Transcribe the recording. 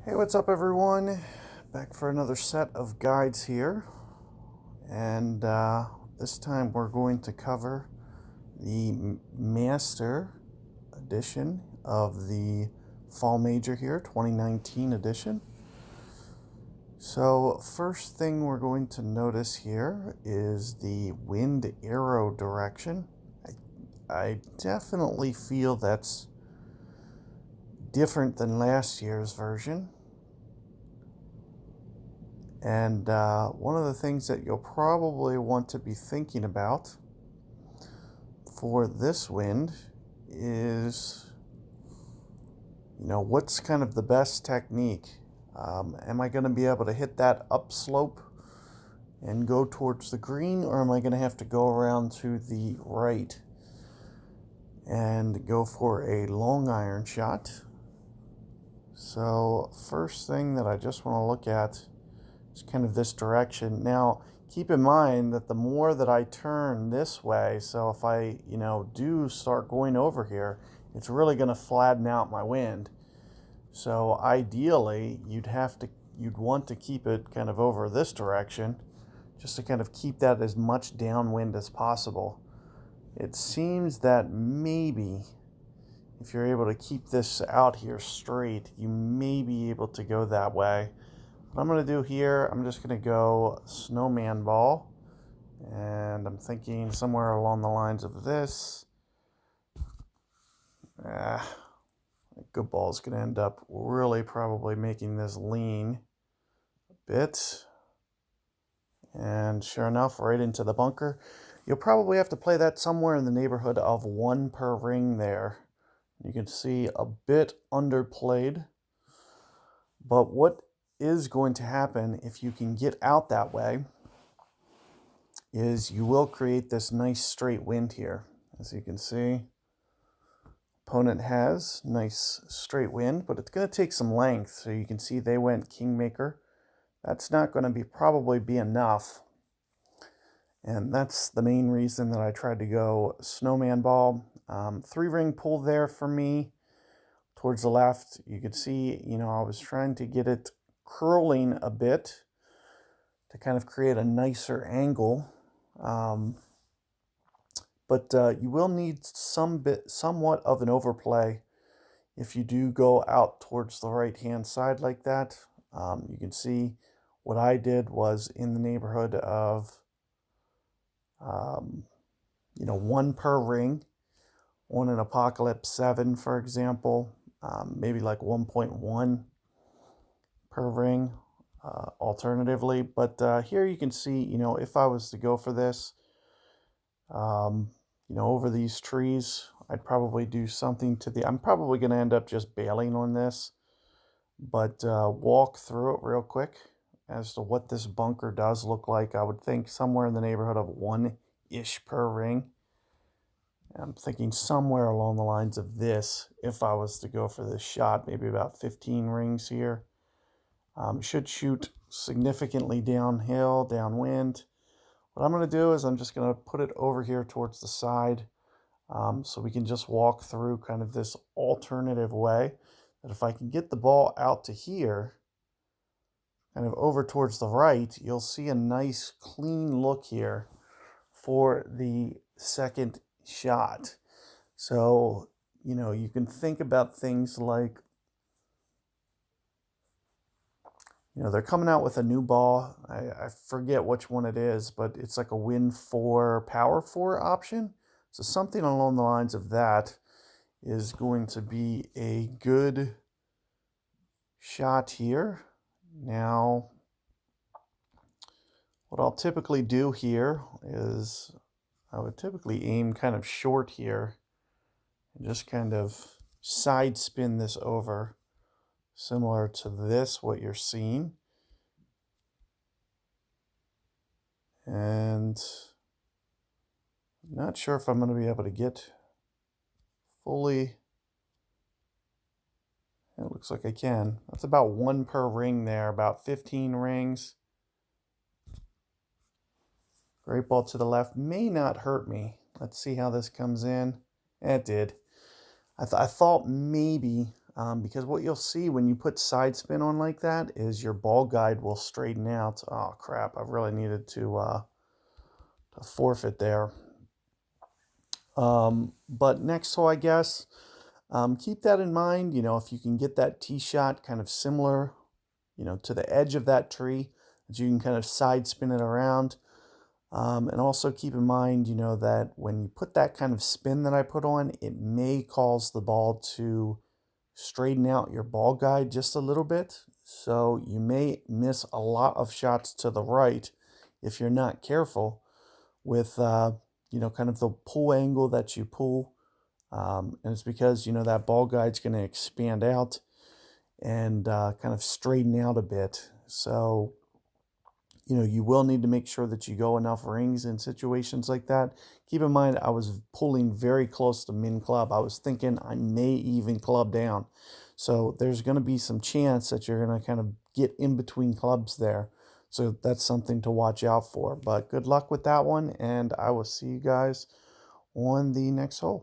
Hey, what's up, everyone? Back for another set of guides here. And this time we're going to cover the Master edition of the Fall Major here, 2019 edition. So, first thing we're going to notice here is the wind arrow direction. I definitely feel that's different than last year's version. And one of the things that you'll probably want to be thinking about for this wind is, what's kind of the best technique? Am I going to be able to hit that upslope and go towards the green, or am I going to have to go around to the right and go for a long iron shot? So first thing that I just want to look at is kind of this direction. Now, keep in mind that the more that I turn this way, so if I, do start going over here, it's really going to flatten out my wind. So ideally, you'd want to keep it kind of over this direction, just to kind of keep that as much downwind as possible. It seems that maybe if you're able to keep this out here straight, you may be able to go that way. What I'm going to do here, I'm just going to go snowman ball. And I'm thinking somewhere along the lines of this. Good ball is going to end up really probably making this lean a bit. And sure enough, right into the bunker. You'll probably have to play that somewhere in the neighborhood of 1 per ring there. You can see a bit underplayed. But what is going to happen if you can get out that way is you will create this nice straight wind here. As you can see, opponent has nice straight wind, but it's going to take some length. So you can see they went kingmaker. That's not going to probably be enough. And that's the main reason that I tried to go snowman ball. 3-ring pull there for me towards the left. You can see, I was trying to get it curling a bit to kind of create a nicer angle. But you will need somewhat of an overplay if you do go out towards the right-hand side like that. You can see what I did was in the neighborhood of, 1 per ring on an Apocalypse 7, for example, maybe like 1.1 per ring alternatively. But here you can see, if I was to go for this, over these trees, I'd probably do something I'm probably going to end up just bailing on this, but walk through it real quick as to what this bunker does look like. I would think somewhere in the neighborhood of 1-ish per ring. I'm thinking somewhere along the lines of this if I was to go for this shot, maybe about 15 rings here. Should shoot significantly downhill, downwind. What I'm going to do is I'm just going to put it over here towards the side, so we can just walk through kind of this alternative way. That if I can get the ball out to here, kind of over towards the right, you'll see a nice clean look here for the second shot. So, you can think about things like, they're coming out with a new ball. I forget which one it is, but it's like a Win 4, Power 4 option. So something along the lines of that is going to be a good shot here. Now, what I'll typically do here is I would typically aim kind of short here and just kind of side spin this over, similar to this, what you're seeing. And I'm not sure if I'm going to be able to get fully. It looks like I can. That's about 1 per ring there, about 15 rings. Great ball to the left may not hurt me. Let's see how this comes in. It did. I thought maybe because what you'll see when you put side spin on like that is your ball guide will straighten out. Oh crap, I really needed to forfeit there. But next hole, I guess, keep that in mind. You know, if you can get that tee shot kind of similar, you know, to the edge of that tree, that you can kind of side spin it around. And also keep in mind, you know, that when you put that kind of spin that I put on, it may cause the ball to straighten out your ball guide just a little bit. So you may miss a lot of shots to the right if you're not careful with, you know, kind of the pull angle that you pull. And it's because, you know, that ball guide's going to expand out and kind of straighten out a bit. So, you know, you will need to make sure that you go enough rings in situations like that. Keep in mind, I was pulling very close to min club. I was thinking I may even club down. So there's going to be some chance that you're going to kind of get in between clubs there. So that's something to watch out for. But good luck with that one, and I will see you guys on the next hole.